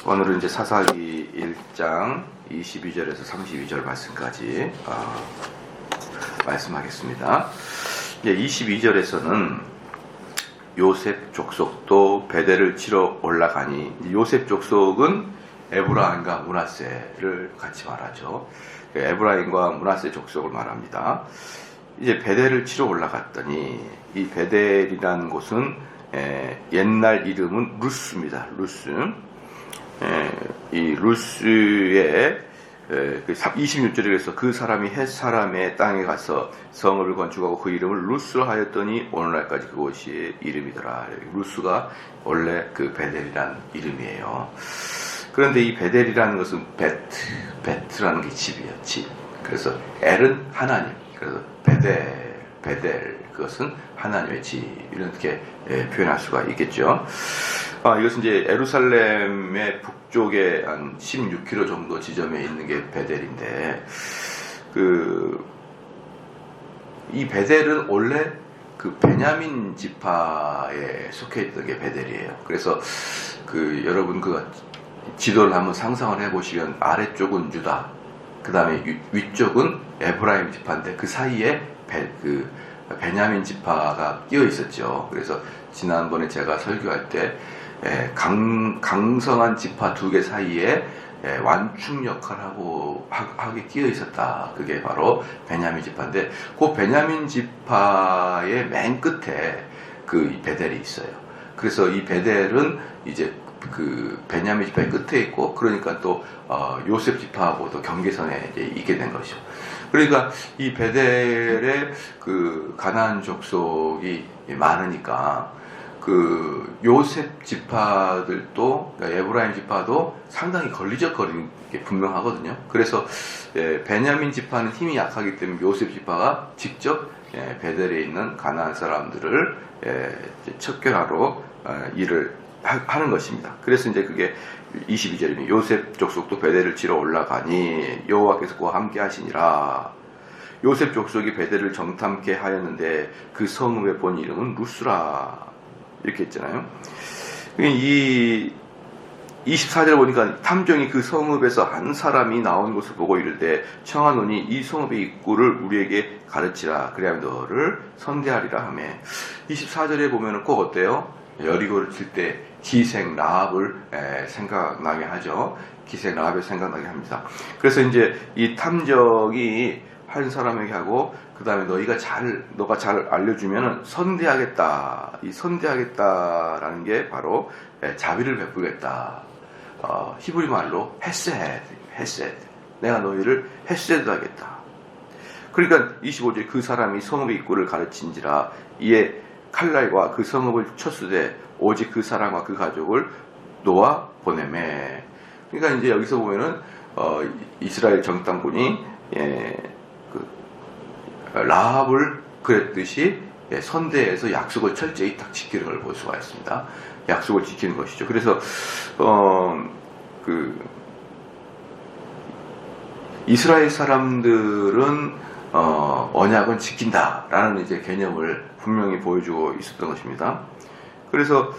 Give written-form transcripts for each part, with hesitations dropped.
오늘은 이제 사사기 1장 22절에서 32절 말씀까지 말씀하겠습니다. 22절에서는 요셉 족속도 베델을 치러 올라가니, 요셉 족속은 에브라임과 므낫세를 같이 말하죠. 에브라임과 므낫세 족속을 말합니다. 이제 베델을 치러 올라갔더니, 이 베델이라는 곳은 옛날 이름은 루스입니다. 루스. 이 루스의 26절에 그래서 그 사람이 헷 사람의 땅에 가서 성읍을 건축하고 그 이름을 루스로 하였더니 오늘날까지 그곳이 이름이더라. 루스가 원래 그 베델이란 이름이에요. 그런데 이 베델이라는 것은 베트라는 게 집이에요. 집. 그래서 엘은 하나님. 그래서 베델 그것은 하나님의 집. 이렇게 표현할 수가 있겠죠. 이것은 이제 예루살렘의 북쪽에 한 16km 정도 지점에 있는 게 베델인데, 이 베델은 원래 그 베냐민 지파에 속해 있던 게 베델이에요. 그래서 여러분 지도를 한번 상상을 해보시면 아래쪽은 유다, 그 다음에 위쪽은 에브라임 지파인데 그 사이에 베냐민 지파가 끼어 있었죠. 그래서 지난번에 제가 설교할 때 강성한 지파 두 개 사이에 완충 역할을 하게 끼어 있었다. 그게 바로 베냐민 지파인데, 그 베냐민 지파의 맨 끝에 그 베델이 있어요. 그래서 이 베델은 이제 그 베냐민 지파의 끝에 있고, 그러니까 또 요셉 지파하고도 경계선에 이제 있게 된 것이죠. 그러니까 이 베델에 그 가나안 족속이 많으니까 그 요셉 지파들도, 그러니까 에브라임 지파도 상당히 걸리적거리는 게 분명하거든요. 그래서 베냐민 지파는 힘이 약하기 때문에 요셉 지파가 직접 베델에 있는 가나안 사람들을 척결하러 일을 하는 것입니다. 그래서 이제 그게 22절입니다. 요셉 족속도 베델을 치러 올라가니 여호와께서 그와 함께 하시니라. 요셉 족속이 베델을 정탐케 하였는데 그 성읍의 본 이름은 루스라. 이렇게 했잖아요. 이 24절 보니까 탐정이 그 성읍에서 한 사람이 나온 것을 보고 이르되 청하노니 이 성읍의 입구를 우리에게 가르치라. 그래야 너를 선대하리라 하며, 24절에 보면은 꼭 어때요? 여리고를 칠 때 기생 라합을 생각나게 하죠. 기생 라합을 생각나게 합니다. 그래서 이제 이 탐정이 한 사람에게 하고, 그 다음에 너가 잘 알려주면은 선대하겠다. 이 선대하겠다라는 게 바로 자비를 베푸겠다. 히브리 말로 헤세드. 내가 너희를 헤세드 하겠다. 그러니까 25절 그 사람이 성읍의 입구를 가르친지라. 이에 칼날과 그 성읍을 쳤으되 오직 그 사람과 그 가족을 놓아 보내매. 그러니까 이제 여기서 보면은 이스라엘 정탐꾼이 라합을 그랬듯이 선대에서 약속을 철저히 딱 지키는 걸 볼 수가 있습니다. 약속을 지키는 것이죠. 그래서 이스라엘 사람들은 언약은 지킨다라는 이제 개념을 분명히 보여주고 있었던 것입니다. 그래서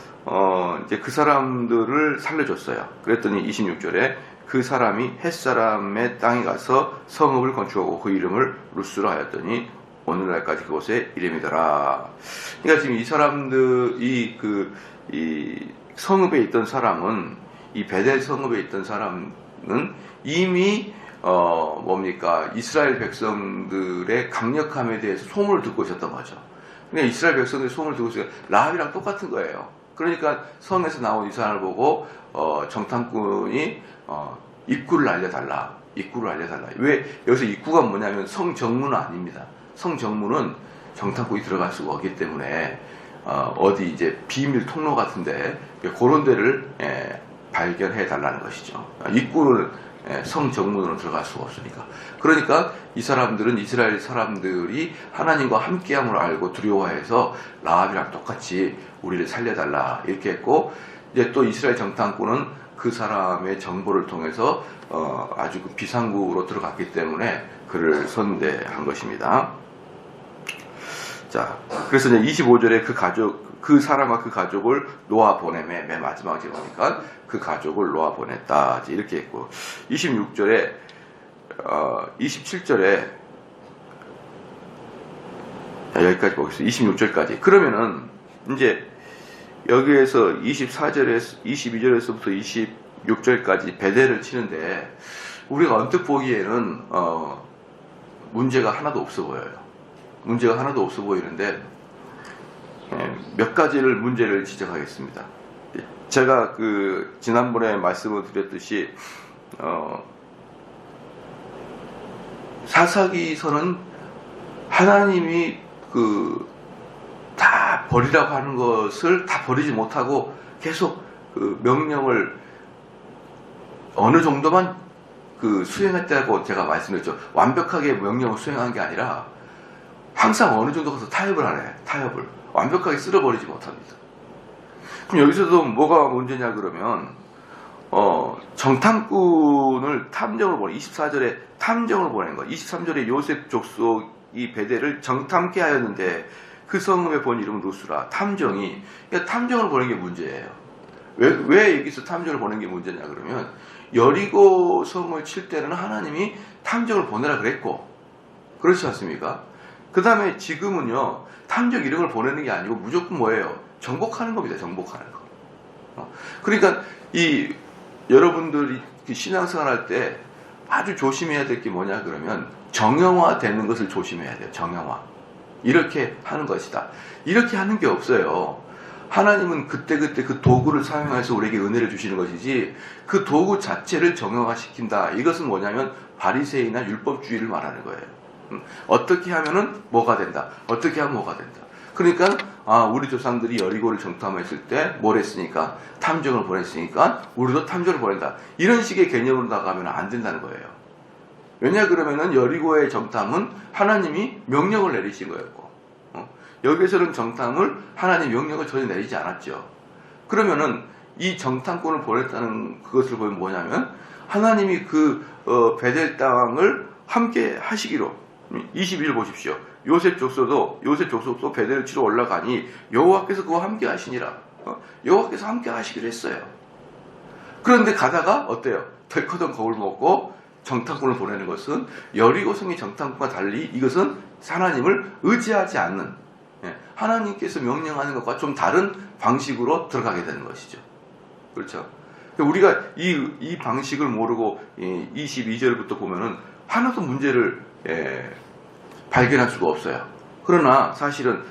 이제 그 사람들을 살려줬어요. 그랬더니 26절에 그 사람이 헷사람의 땅에 가서 성읍을 건축하고 그 이름을 루스로 하였더니 오늘날까지 그곳의 이름이더라. 그러니까 지금 이 사람들, 이 성읍에 있던 사람은, 이 베델 성읍에 있던 사람은 이미 이스라엘 백성들의 강력함에 대해서 소문을 듣고 있었던 거죠. 그러니까 이스라엘 백성들의 소문을 듣고 있으니까 라합이랑 똑같은 거예요. 그러니까 성에서 나온 이 사람을 보고 정탐꾼이 입구를 알려달라. 왜 여기서 입구가 뭐냐면 성정문은 아닙니다. 성정문은 정탐꾼이 들어갈 수가 없기 때문에 어디 이제 비밀 통로 같은데 그런 데를 발견해 달라는 것이죠. 입구를 성정문으로 들어갈 수가 없으니까. 그러니까 이 사람들은 이스라엘 사람들이 하나님과 함께함을 알고 두려워해서 라합이랑 똑같이 우리를 살려달라 이렇게 했고, 이제 또 이스라엘 정탐꾼은 그 사람의 정보를 통해서 아주 비상구로 들어갔기 때문에 그를 선대한 것입니다. 자, 그래서 이제 25절에 그 사람과 그 가족을 놓아 보내매, 맨 마지막에 보니까 그 가족을 놓아 보냈다. 이렇게 했고, 26절에, 27절에, 여기까지 보겠습니다. 26절까지. 그러면은, 이제, 여기에서 22절에서부터 26절까지 베델을 치는데, 우리가 언뜻 보기에는, 문제가 하나도 없어 보여요. 문제가 하나도 없어 보이는데, 몇 가지를 문제를 지적하겠습니다. 제가 지난번에 말씀을 드렸듯이, 사사기서는 하나님이 다 버리라고 하는 것을 다 버리지 못하고 계속 명령을 어느 정도만 수행했다고 제가 말씀드렸죠. 완벽하게 명령을 수행한 게 아니라 항상 어느 정도 가서 타협을 하네. 타협을. 완벽하게 쓸어버리지 못합니다. 그럼 여기서도 뭐가 문제냐 그러면 정탐꾼을 탐정을 보내 24절에 탐정을 보낸 거. 23절에 요셉 족속이 베델을 정탐케 하였는데 그 성읍에 본 이름은 루스라. 탐정이 그러니까 탐정을 보낸 게 문제예요. 왜 여기서 탐정을 보낸 게 문제냐 그러면 여리고 성을 칠 때는 하나님이 탐정을 보내라 그랬고 그렇지 않습니까? 그 다음에 지금은요 탐정 이름을 보내는 게 아니고 무조건 뭐예요? 정복하는 겁니다. 정복하는 거. 그러니까 여러분들이 신앙생활 할 때 아주 조심해야 될 게 뭐냐 그러면 정형화 되는 것을 조심해야 돼요. 정형화. 이렇게 하는 것이다. 이렇게 하는 게 없어요. 하나님은 그때그때 그 도구를 사용해서 우리에게 은혜를 주시는 것이지 그 도구 자체를 정형화시킨다. 이것은 뭐냐면 바리새인이나 율법주의를 말하는 거예요. 어떻게 하면은 뭐가 된다. 어떻게 하면 뭐가 된다. 그러니까 우리 조상들이 여리고를 정탐했을 때 뭘 했으니까 탐정을 보냈으니까 우리도 탐정을 보낸다. 이런 식의 개념으로 나가면 안 된다는 거예요. 왜냐 그러면은 여리고의 정탐은 하나님이 명령을 내리신 거였고 여기에서는 정탐을 하나님 명령을 전혀 내리지 않았죠. 그러면은 이 정탐꾼을 보냈다는 그것을 보면 뭐냐면 하나님이 베델 땅을 함께 하시기로 21 보십시오. 요셉 족속도 베델을 치러 올라가니 여호와께서 그와 함께 하시니라. 여호와께서 함께 하시기로 했어요. 그런데 가다가 어때요? 덜커덩 겁을 먹고 정탐꾼을 보내는 것은 여리고성의 정탐꾼과 달리 이것은 하나님을 의지하지 않는 하나님께서 명령하는 것과 좀 다른 방식으로 들어가게 되는 것이죠. 그렇죠? 우리가 이 방식을 모르고 22절부터 보면은 하나도 문제를 발견할 수가 없어요. 그러나 사실은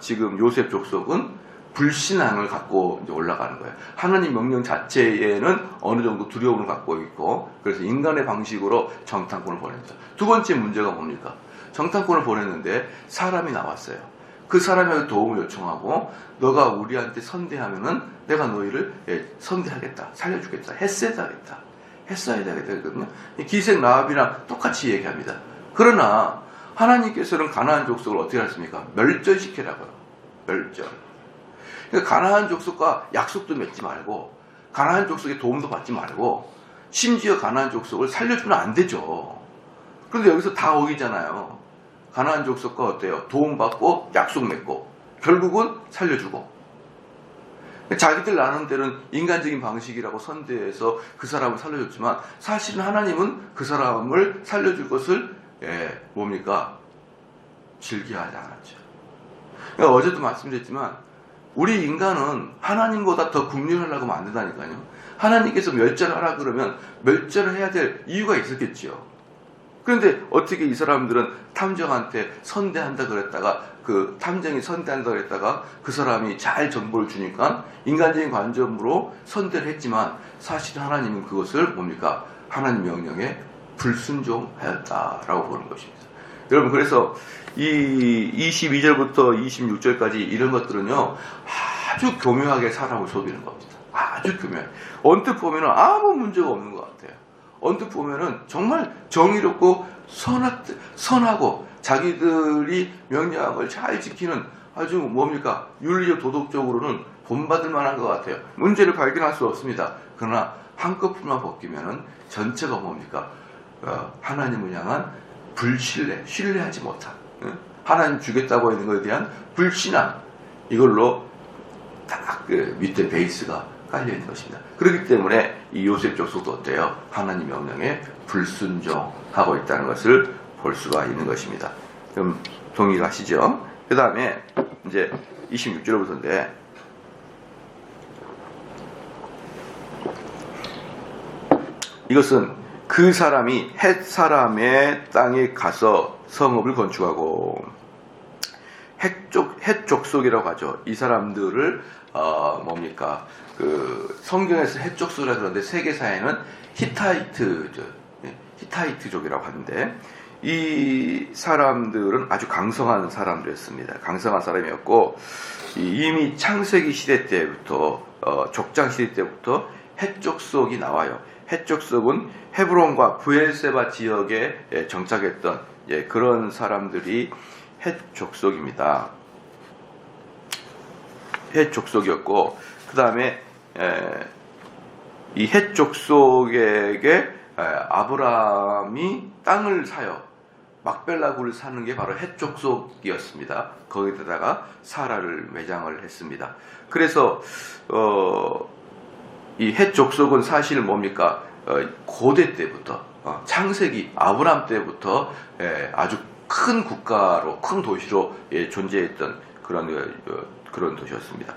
지금 요셉 족속은 불신앙을 갖고 이제 올라가는 거예요. 하나님 명령 자체에는 어느 정도 두려움을 갖고 있고 그래서 인간의 방식으로 정탐꾼을 보냅니다. 두 번째 문제가 뭡니까? 정탐꾼을 보냈는데 사람이 나왔어요. 그 사람에게 도움을 요청하고 너가 우리한테 선대하면은 내가 너희를 선대하겠다. 살려주겠다. 했어야 되겠거든요. 기생 라합이랑 똑같이 얘기합니다. 그러나 하나님께서는 가나안 족속을 어떻게 하십니까? 멸절시키라고요. 멸절. 그러니까 가나안 족속과 약속도 맺지 말고 가나안 족속의 도움도 받지 말고 심지어 가나안 족속을 살려주면 안 되죠. 그런데 여기서 다 어기잖아요. 가나안 족속과 어때요? 도움받고 약속 맺고 결국은 살려주고 자기들 나름대로는 인간적인 방식이라고 선대해서 그 사람을 살려줬지만 사실은 하나님은 그 사람을 살려줄 것을 뭡니까? 즐겨하지 않았죠. 그러니까 어제도 말씀드렸지만 우리 인간은 하나님보다 더 긍휼하려고 만든다니까요. 하나님께서 멸절하라 그러면 멸절을 해야 될 이유가 있었겠지요. 그런데 어떻게 이 사람들은 탐정한테 선대한다 그랬다가 그 탐정이 선대한다 그랬다가 그 사람이 잘 정보를 주니까 인간적인 관점으로 선대를 했지만 사실 하나님은 그것을 뭡니까? 하나님 명령에 불순종하였다라고 보는 것입니다. 여러분 그래서 이 22절부터 26절까지 이런 것들은요 아주 교묘하게 사람을 속이는 겁니다. 아주 교묘하게. 언뜻 보면은 아무 문제가 없는 것 같아요. 언뜻 보면은 정말 정의롭고 선하고 자기들이 명령한 걸 잘 지키는 아주 뭡니까? 윤리적 도덕적으로는 본받을 만한 것 같아요. 문제를 발견할 수 없습니다. 그러나 한꺼풀만 벗기면은 전체가 뭡니까? 하나님을 향한 신뢰하지 못한 하나님 주겠다고 하는 것에 대한 불신앙, 이걸로 딱 그 밑에 베이스가 깔려 있는 것입니다. 그렇기 때문에 이 요셉 족속도 어때요? 하나님 명령에 불순종하고 있다는 것을 볼 수가 있는 것입니다. 그럼 동의가시죠? 그 다음에 이제 26절부터인데, 이것은 그 사람이 헷 사람의 땅에 가서 성읍을 건축하고, 헷 족속이라고 하죠. 이 사람들을 뭡니까? 그 성경에서 헷 족속이라 그러는데 세계사에는 히타이트족이라고 하는데, 이 사람들은 아주 강성한 사람들이었습니다. 강성한 사람이었고, 이미 창세기 시대 때부터 족장 시대 때부터 헷 족속이 나와요. 헷 족속은 헤브론과 부엘세바 지역에 정착했던 그런 사람들이 헷 족속입니다. 헷 족속이었고, 그 다음에 이 헷 족속에게 아브라함이 땅을 사요. 막벨라굴을 사는 게 바로 헷 족속이었습니다. 거기다가 사라를 매장을 했습니다. 그래서 이 헷 족속은 사실 뭡니까? 고대 때부터 창세기 아브라함 때부터 아주 큰 국가로, 큰 도시로 존재했던 그런 도시였습니다.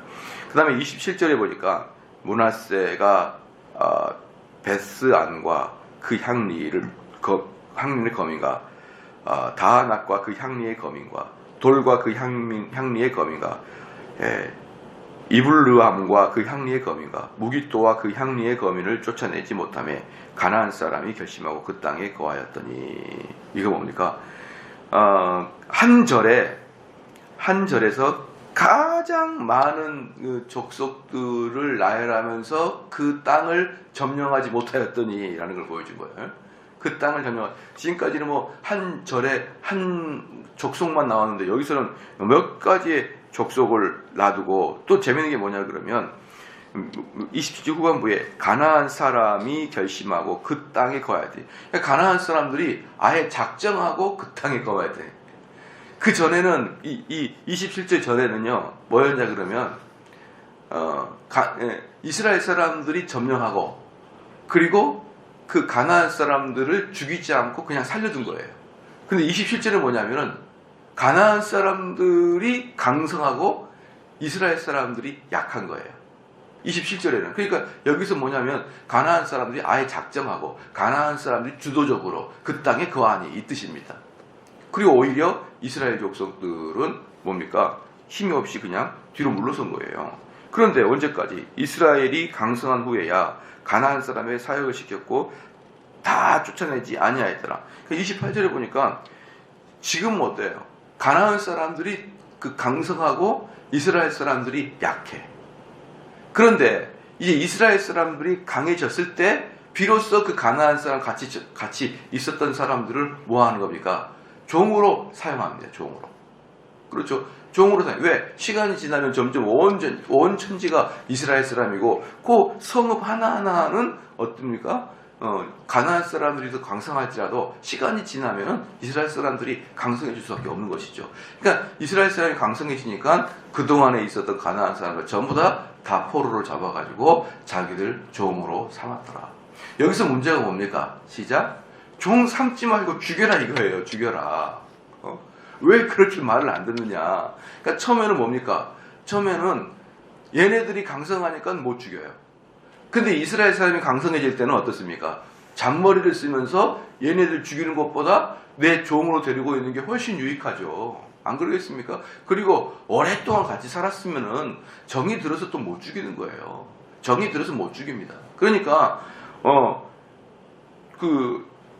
그 다음에 27절에 보니까 므낫세가 베스안과 그 향리의 거민과 다하낫과 그 향리의 거민과 돌과 그 향리의 거민과 이블르함과 그 향리의 거민과 무기또와 그 향리의 거민을 쫓아내지 못하며 가나안 사람이 결심하고 그 땅에 거하였더니, 이거 뭡니까? 한 절에서 가장 많은 그 족속들을 나열하면서 그 땅을 점령하지 못하였더니 라는 걸 보여준 거예요. 그 땅을 지금까지는 뭐 한 절에 한 족속만 나왔는데, 여기서는 몇 가지의 족속을 놔두고, 또 재밌는 게 뭐냐 그러면 27절 후반부에 가나안 사람이 결심하고 그 땅에 거해야 돼. 그러니까 가나안 사람들이 아예 작정하고 그 땅에 거해야 돼. 그 전에는 이 27절 전에는요 뭐였냐 그러면 이스라엘 사람들이 점령하고, 그리고 그 가나안 사람들을 죽이지 않고 그냥 살려둔 거예요. 근데 27절은 뭐냐면은 가나안 사람들이 강성하고 이스라엘 사람들이 약한 거예요. 27절에는. 그러니까 여기서 뭐냐면 가나안 사람들이 아예 작정하고 가나안 사람들이 주도적으로 그 땅에 거하니, 이 뜻입니다. 그리고 오히려 이스라엘 족속들은 뭡니까? 힘이 없이 그냥 뒤로 물러선 거예요. 그런데 언제까지? 이스라엘이 강성한 후에야 가나안 사람의 사역을 시켰고 다 쫓아내지 아니하였더라. 28절에 보니까 지금 어때요? 가나안 사람들이 그 강성하고 이스라엘 사람들이 약해. 그런데 이제 이스라엘 사람들이 강해졌을 때 비로소 그 가나안 사람 같이 있었던 사람들을 뭐 하는 겁니까? 종으로 사용합니다. 종으로. 그렇죠. 종으로 사용. 왜? 시간이 지나면 점점 온 천지가 이스라엘 사람이고, 그 성읍 하나하나는 어떻습니까? 가나안 사람들이 더 강성할지라도 시간이 지나면 이스라엘 사람들이 강성해질 수밖에 없는 것이죠. 그러니까 이스라엘 사람이 강성해지니까 그동안에 있었던 가나안 사람들 전부 다 포로로 잡아가지고 자기들 종으로 삼았더라. 여기서 문제가 뭡니까? 시작. 종 삼지 말고 죽여라 이거예요. 죽여라. 왜 그렇게 말을 안 듣느냐. 그러니까 처음에는 뭡니까? 처음에는 얘네들이 강성하니까 못 죽여요. 근데 이스라엘 사람이 강성해질 때는 어떻습니까? 잔머리를 쓰면서 얘네들 죽이는 것보다 내 종으로 데리고 있는 게 훨씬 유익하죠. 안 그러겠습니까? 그리고 오랫동안 같이 살았으면은 정이 들어서 또 못 죽이는 거예요. 정이 들어서 못 죽입니다. 그러니까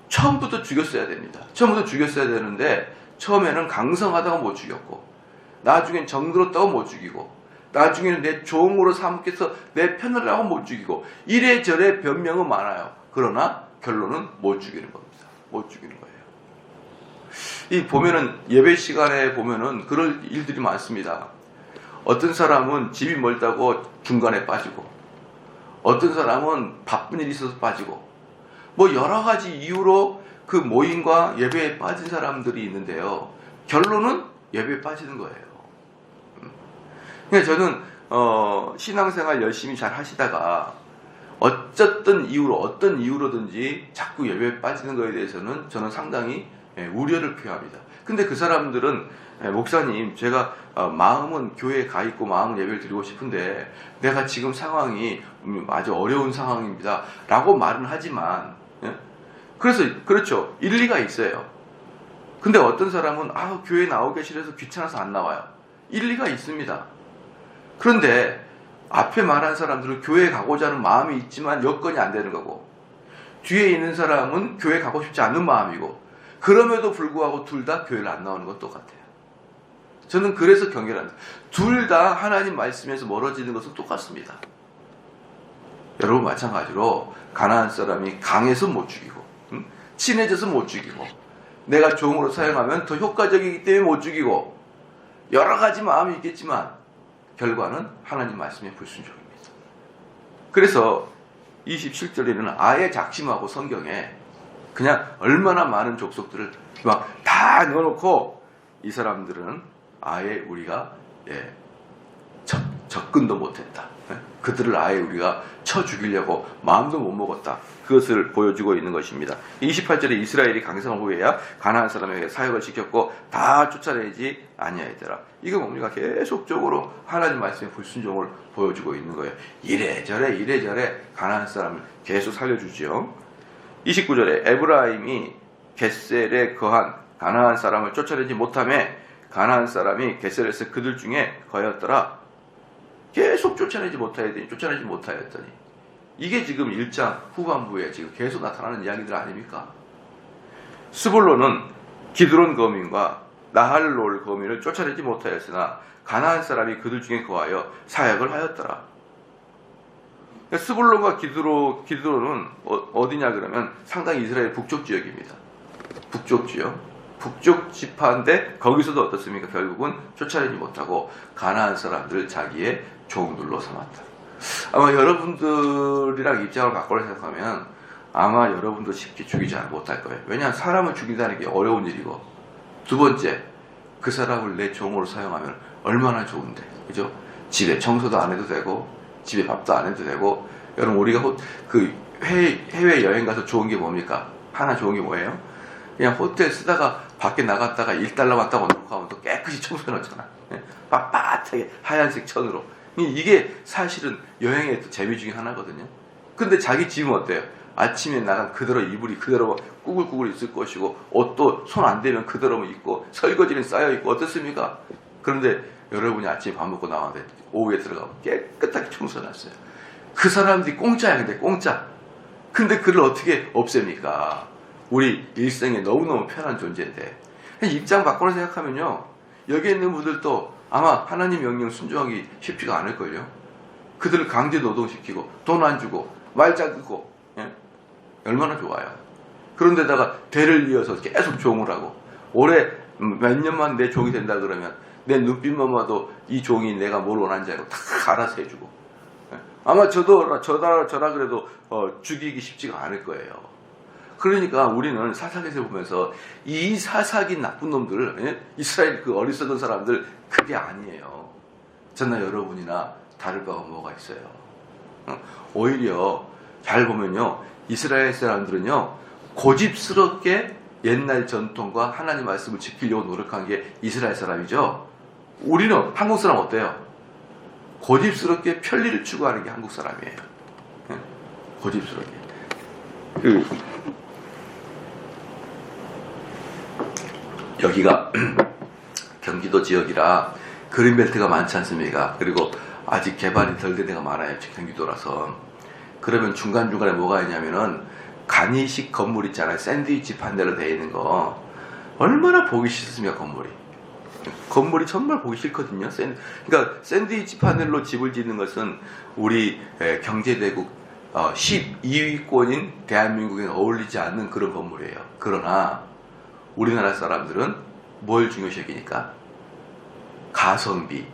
처음부터 죽였어야 됩니다. 처음부터 죽였어야 되는데 처음에는 강성하다가 못 죽였고, 나중엔 정들었다고 못 죽이고, 나중에는 내 종으로 삼겠어 내 편을 하고 못 죽이고, 이래저래 변명은 많아요. 그러나 결론은 못 죽이는 겁니다. 못 죽이는 거예요. 이 보면은 예배 시간에 보면은 그럴 일들이 많습니다. 어떤 사람은 집이 멀다고 중간에 빠지고, 어떤 사람은 바쁜 일이 있어서 빠지고, 뭐 여러 가지 이유로 그 모임과 예배에 빠진 사람들이 있는데요. 결론은 예배에 빠지는 거예요. 그러니까 저는 신앙생활 열심히 잘 하시다가 어떤 이유로든지 자꾸 예배에 빠지는 거에 대해서는 저는 상당히 우려를 표합니다. 근데 그 사람들은 목사님, 제가 마음은 교회에 가 있고 마음은 예배를 드리고 싶은데 내가 지금 상황이 아주 어려운 상황입니다 라고 말은 하지만, 그래서 그렇죠, 일리가 있어요. 근데 어떤 사람은 교회에 나오기 싫어서 귀찮아서 안 나와요. 일리가 있습니다. 그런데 앞에 말한 사람들은 교회에 가고자 하는 마음이 있지만 여건이 안 되는 거고, 뒤에 있는 사람은 교회에 가고 싶지 않은 마음이고, 그럼에도 불구하고 둘 다 교회를 안 나오는 건 똑같아요. 저는 그래서 경계를 합니다. 둘 다 하나님 말씀에서 멀어지는 것은 똑같습니다. 여러분 마찬가지로 가나안 사람이 강해서 못 죽이고, 친해져서 못 죽이고, 내가 종으로 사용하면 더 효과적이기 때문에 못 죽이고, 여러 가지 마음이 있겠지만 결과는 하나님 말씀에 불순종입니다. 그래서 27절에는 아예 작심하고 성경에 그냥 얼마나 많은 족속들을 막 다 넣어놓고, 이 사람들은 아예 우리가 접근도 못했다. 그들을 아예 우리가 쳐 죽이려고 마음도 못 먹었다. 그것을 보여주고 있는 것입니다. 28절에 이스라엘이 강성한 후에야 가나안 사람에게 사역을 시켰고 다 쫓아내지 아니하였더라. 이거 뭡니까? 계속적으로 하나님 말씀의 불순종을 보여주고 있는 거예요. 이래저래 가나안 사람을 계속 살려주죠. 29절에 에브라임이 겟셀에 거한 가나안 사람을 쫓아내지 못하며 가나안 사람이 겟셀에서 그들 중에 거였더라. 계속 쫓아내지 못하였더니 이게 지금 1장 후반부에 지금 계속 나타나는 이야기들 아닙니까? 스불론은 기드론 거민과 나할롤 거민을 쫓아내지 못하였으나 가나안 사람이 그들 중에 거하여 사역을 하였더라. 스불론과 기드론은 어디냐 그러면 상당히 이스라엘 북쪽 지역입니다. 북쪽 지역, 북쪽 지파인데 거기서도 어떻습니까? 결국은 쫓아내지 못하고 가나안 사람들을 자기의 종들로 삼았다. 아마 여러분들이랑 입장을 바꿔서 생각하면 아마 여러분도 쉽게 죽이지 못할 거예요. 왜냐하면 사람을 죽인다는 게 어려운 일이고, 두 번째, 그 사람을 내 종으로 사용하면 얼마나 좋은데, 그죠? 집에 청소도 안 해도 되고, 집에 밥도 안 해도 되고. 여러분, 우리가 해외 여행 가서 좋은 게 뭡니까? 하나 좋은 게 뭐예요? 그냥 호텔 쓰다가 밖에 나갔다가 $1 왔다고 놓고 가면 또 깨끗이 청소해 놓잖아. 빳빳하게 하얀색 천으로. 이게 사실은 여행의 또 재미 중에 하나거든요. 근데 자기 집은 어때요? 아침에 나간 그대로 이불이 그대로 꾸글꾸글 있을 것이고, 옷도 손 안 대면 그대로 입고, 설거지는 쌓여있고, 어떻습니까? 그런데 여러분이 아침에 밥 먹고 나왔는데 오후에 들어가면 깨끗하게 청소해놨어요. 그 사람들이 공짜야. 근데 공짜. 근데 그를 어떻게 없앱니까? 우리 일생에 너무너무 편한 존재인데. 입장 바꿔서 생각하면요, 여기 있는 분들도 아마 하나님 명령 순종하기 쉽지가 않을걸요. 그들을 강제 노동시키고 돈 안 주고 말자 끄고, 얼마나 좋아요. 그런데다가 대를 이어서 계속 종을 하고, 올해 몇 년만 내 종이 된다 그러면 내 눈빛만 봐도 이 종이 내가 뭘 원하는지 알고 다 알아서 해주고. 아마 저라 그래도 죽이기 쉽지가 않을 거예요. 그러니까 우리는 사사기를 보면서 이 사사기 나쁜 놈들, 이스라엘 그 어리석은 사람들, 그게 아니에요. 저나 여러분이나 다를 바가 뭐가 있어요. 오히려 잘 보면요, 이스라엘 사람들은요, 고집스럽게 옛날 전통과 하나님 말씀을 지키려고 노력한 게 이스라엘 사람이죠. 우리는 한국 사람 어때요? 고집스럽게 편리를 추구하는 게 한국 사람이에요. 고집스럽게. 여기가 경기도 지역이라 그린벨트가 많지 않습니까? 그리고 아직 개발이 덜 된 데가 많아요. 경기도라서. 그러면 중간중간에 뭐가 있냐면은 간이식 건물 있잖아요. 샌드위치 판넬로 되어 있는 거. 얼마나 보기 싫습니까, 건물이 정말 보기 싫거든요. 그러니까 샌드위치 판넬로 집을 짓는 것은 우리 경제대국 12위권인 대한민국에 어울리지 않는 그런 건물이에요. 그러나 우리나라 사람들은 뭘 중요시 여기니까? 가성비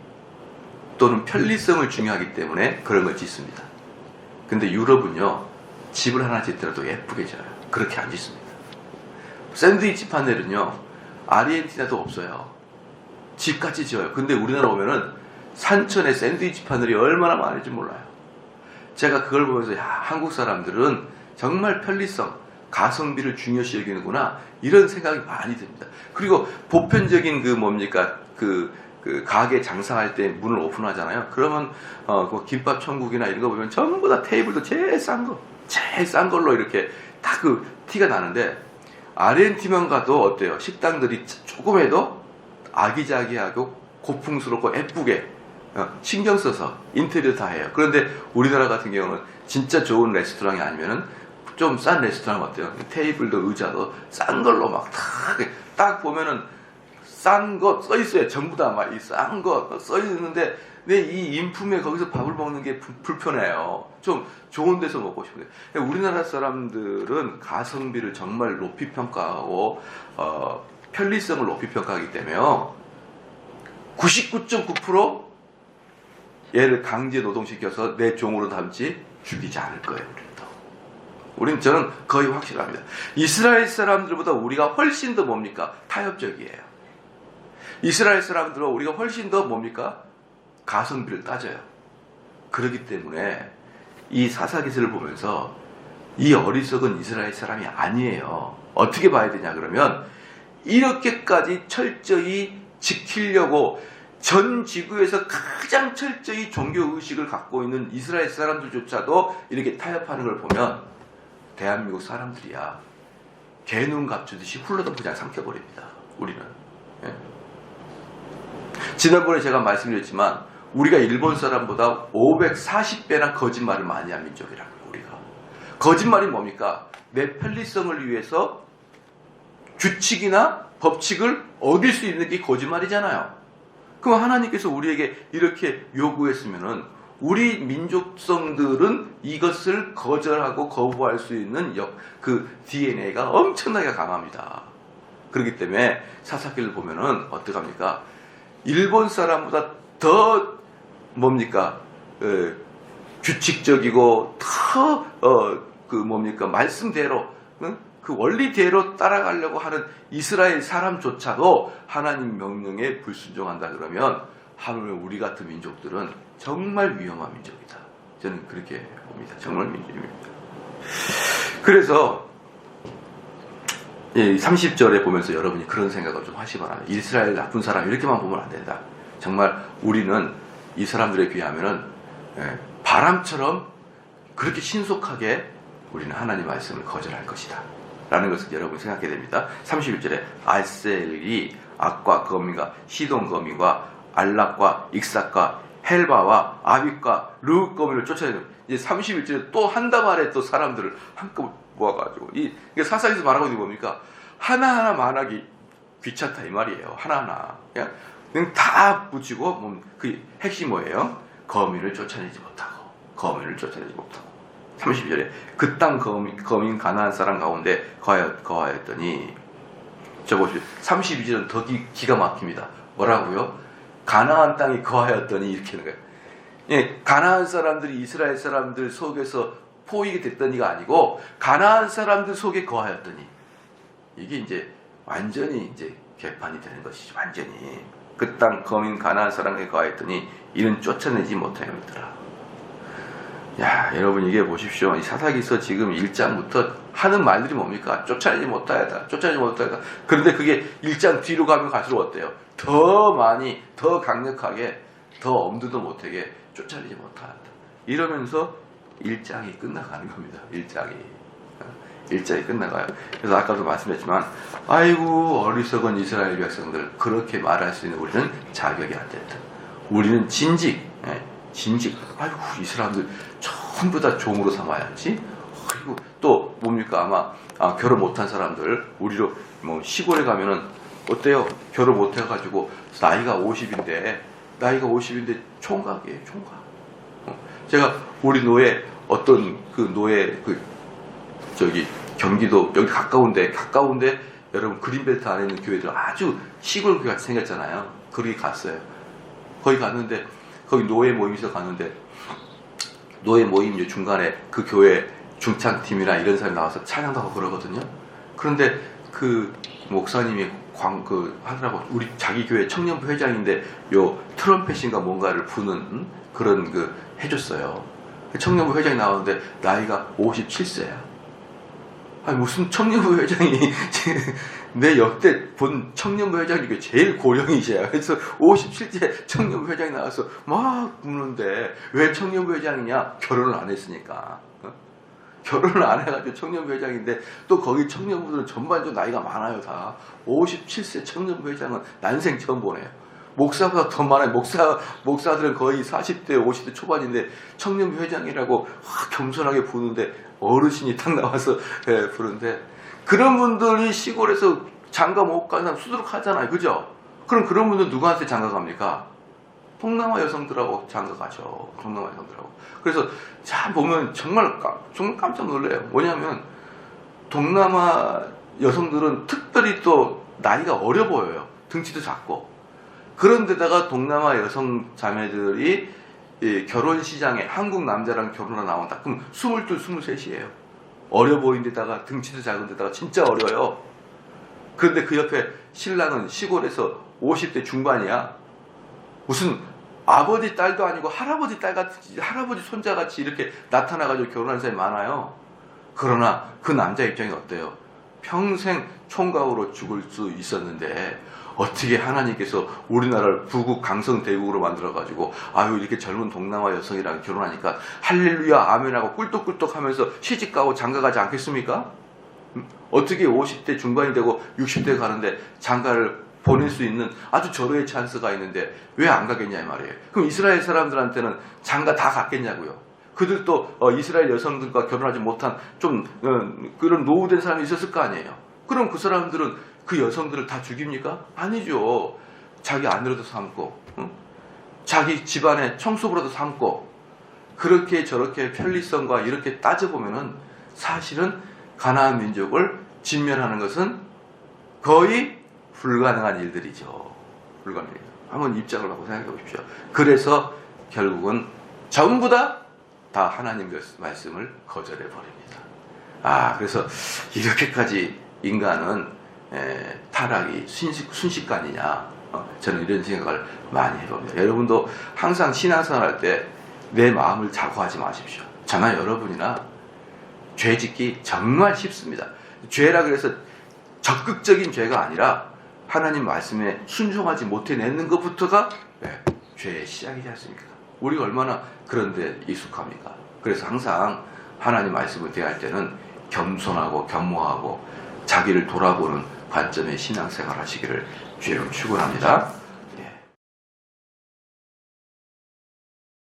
또는 편리성을 중요하기 때문에 그런 걸 짓습니다. 근데 유럽은요, 집을 하나 짓더라도 예쁘게 지어요. 그렇게 안 짓습니다. 샌드위치 판넬은요, 아르헨티나도 없어요. 집같이 지어요. 근데 우리나라 오면은 산천에 샌드위치 파늘이 얼마나 많은지 몰라요. 제가 그걸 보면서 야, 한국 사람들은 정말 편리성, 가성비를 중요시 여기는구나 이런 생각이 많이 듭니다. 그리고 보편적인 그 뭡니까 그 가게 장사할 때 문을 오픈하잖아요. 그러면 그 김밥 천국이나 이런 거 보면 전부 다 테이블도 제일 싼 걸로 이렇게 딱 그 티가 나는데 아르헨티나만 가도 어때요? 식당들이 조금해도 아기자기하고 고풍스럽고 예쁘게 신경 써서 인테리어 다 해요. 그런데 우리나라 같은 경우는 진짜 좋은 레스토랑이 아니면은 좀 싼 레스토랑 어때요? 테이블도 의자도 싼 걸로 막 딱 보면은 싼 거 써 있어요. 전부 다 막 이 싼 거 써 있는데 내 이 인품에 거기서 밥을 먹는 게 불편해요. 좀 좋은 데서 먹고 싶은데 우리나라 사람들은 가성비를 정말 높이 평가하고 편리성을 높이 평가하기 때문에요. 99.9% 얘를 강제 노동시켜서 내 종으로 담지 죽이지 않을 거예요. 저는 거의 확실합니다. 이스라엘 사람들보다 우리가 훨씬 더 뭡니까? 타협적이에요. 이스라엘 사람들은 우리가 훨씬 더 뭡니까? 가성비를 따져요. 그렇기 때문에 이 사사기서를 보면서 이 어리석은 이스라엘 사람이 아니에요. 어떻게 봐야 되냐 그러면 이렇게까지 철저히 지키려고 전 지구에서 가장 철저히 종교의식을 갖고 있는 이스라엘 사람들조차도 이렇게 타협하는 걸 보면 대한민국 사람들이야 개눈 감추듯이 훌러덩 그냥 삼켜버립니다. 우리는. 예. 지난번에 제가 말씀드렸지만 우리가 일본 사람보다 540배나 거짓말을 많이 한 민족이라고요. 우리가. 거짓말이 뭡니까? 내 편리성을 위해서 규칙이나 법칙을 어길 수 있는 게 거짓말이잖아요. 그럼 하나님께서 우리에게 이렇게 요구했으면은 우리 민족성들은 이것을 거절하고 거부할 수 있는 그 DNA가 엄청나게 강합니다. 그렇기 때문에 사사기를 보면은 어떡합니까? 일본 사람보다 더 뭡니까? 규칙적이고 더 그 뭡니까? 말씀대로 그 원리대로 따라가려고 하는 이스라엘 사람조차도 하나님 명령에 불순종한다 그러면 하물며 우리 같은 민족들은 정말 위험한 민족이다. 저는 그렇게 봅니다. 정말 민족입니다. 그래서 30절에 보면서 여러분이 그런 생각을 좀 하시 바랍니다. 이스라엘 나쁜 사람 이렇게만 보면 안 된다. 정말 우리는 이 사람들에 비하면은 바람처럼 그렇게 신속하게 우리는 하나님 말씀을 거절할 것이다. 라는 것을 여러분이 생각해야 됩니다. 31절에 알셀이 악과 거민과 시돈 거민과 알락과 익삭과 헬바와 아빅과 르 거민을 쫓아내는 이제 31절에 또 한답 아래 또 사람들을 한꺼번에 모아가지고 이게 사사기에서 말하고 있는 게 뭡니까? 하나하나 말하기 귀찮다 이 말이에요. 하나하나 그냥 다 붙이고 그 핵심 뭐예요? 거민을 쫓아내지 못하고 32절에 그 땅 거민 가나안 사람 가운데 거하였더니 저 보십시오. 32절은 더 기가 막힙니다. 뭐라고요? 가나안 땅에 거하였더니 이렇게 하는 거예요. 예, 가나안 사람들이 이스라엘 사람들 속에서 포위가 됐더니가 아니고 가나안 사람들 속에 거하였더니 이게 이제 완전히 이제 개판이 되는 것이죠. 완전히 그 땅 거민 가나안 사람에게 거하였더니 이는 쫓아내지 못하였더라. 야, 여러분 이게 보십시오. 이 사사기서 지금 1장부터 하는 말들이 뭡니까? 쫓아내지 못하였다. 그런데 그게 1장 뒤로 가면 갈수록 어때요? 더 많이, 더 강력하게, 더 엄두도 못하게 쫓아내지 못하였다. 이러면서 1장이 끝나가는 겁니다. 1장이 끝나가요. 그래서 아까도 말씀했지만 아이고 어리석은 이스라엘 백성들 그렇게 말할 수 있는 우리는 자격이 안 된다. 우리는 진직. 아이고 이 사람들 전부 다 종으로 삼아야지. 그리고 또 뭡니까 아마 결혼 못한 사람들 우리로 뭐 시골에 가면은 어때요? 결혼 못 해가지고 나이가 50인데 총각이에요. 총각. 제가 우리 노예 어떤 그 노예 저기 경기도 여기 가까운데 여러분 그린벨트 안에 있는 교회들 아주 시골 교회 같이 생겼잖아요. 거기 갔어요. 거기 갔는데 거기 노예 모임에서 갔는데 노예 모임 중간에 그 교회 중창팀이나 이런 사람이 나와서 찬양도 하고 그러거든요. 그런데 그 목사님이 하더라고. 우리 자기 교회 청년부 회장인데 요 트럼펫인가 뭔가를 부는 그런 해줬어요. 청년부 회장이 나오는데 나이가 57세야. 아니 무슨 청년부 회장이 내 역대 본 청년부 회장 중에 제일 고령이셔야. 그래서 57세 청년부 회장이 나와서 막 부르는데 왜 청년부 회장이냐? 결혼을 안 했으니까. 결혼을 안 해가지고 청년부 회장인데 또 거기 청년부들은 전반적으로 나이가 많아요. 다 57세 청년부 회장은 난생 처음 보네요. 목사보다 더 많아요. 목사들은 거의 40대 50대 초반인데 청년부 회장이라고 겸손하게 부르는데 어르신이 딱 나와서 부르는데, 그런 분들이 시골에서 장가 못 가는 사람 수두룩하잖아요. 그죠? 그럼 그런 분들 누구한테 장가 갑니까? 동남아 여성들하고 장가 가죠. 동남아 여성들하고. 그래서 참 보면 정말 깜짝 놀래요. 뭐냐면 동남아 여성들은 특별히 또 나이가 어려 보여요. 등치도 작고. 그런데다가 동남아 여성 자매들이 결혼 시장에 한국 남자랑 결혼하러 나온다. 그럼 22, 23이에요. 어려 보이는 데다가 등치도 작은 데다가 진짜 어려요. 그런데 그 옆에 신랑은 시골에서 50대 중반이야. 무슨 아버지 딸도 아니고 할아버지 딸같이, 할아버지 손자같이 이렇게 나타나가지고 결혼한 사람이 많아요. 그러나 그 남자 입장이 어때요? 평생 총각으로 죽을 수 있었는데 어떻게 하나님께서 우리나라를 부국 강성 대국으로 만들어가지고 아유 이렇게 젊은 동남아 여성이랑 결혼하니까 할렐루야 아멘하고 꿀떡꿀떡 하면서 시집가고 장가가지 않겠습니까? 어떻게 50대 중반이 되고 60대 가는데 장가를 보낼 수 있는 아주 절호의 찬스가 있는데 왜 안 가겠냐 이 말이에요. 그럼 이스라엘 사람들한테는 장가 다 갔겠냐고요. 그들도 이스라엘 여성들과 결혼하지 못한 좀 그런 노후된 사람이 있었을 거 아니에요. 그럼 그 사람들은 그 여성들을 다 죽입니까? 아니죠. 자기 아내로도 삼고 자기 집안의 청소부로도 삼고, 그렇게 저렇게 편리성과 이렇게 따져보면은 사실은 가나안 민족을 진멸하는 것은 거의 불가능한 일들이죠. 불가능해요. 한번 입장을 하고 생각해 보십시오. 그래서 결국은 전부 다 하나님 말씀을 거절해 버립니다. 그래서 이렇게까지 인간은 타락이 순식간이냐? 저는 이런 생각을 많이 해봅니다. 여러분도 항상 신앙생활 할 때 내 마음을 자고하지 마십시오. 저나 여러분이나 죄 짓기 정말 쉽습니다. 죄라 그래서 적극적인 죄가 아니라 하나님 말씀에 순종하지 못해내는 것부터가 죄의 시작이지 않습니까? 우리가 얼마나 그런데 익숙합니까? 그래서 항상 하나님 말씀을 대할 때는 겸손하고 겸허하고 자기를 돌아보는 관점의 신앙생활 하시기를 주의로 축원합니다.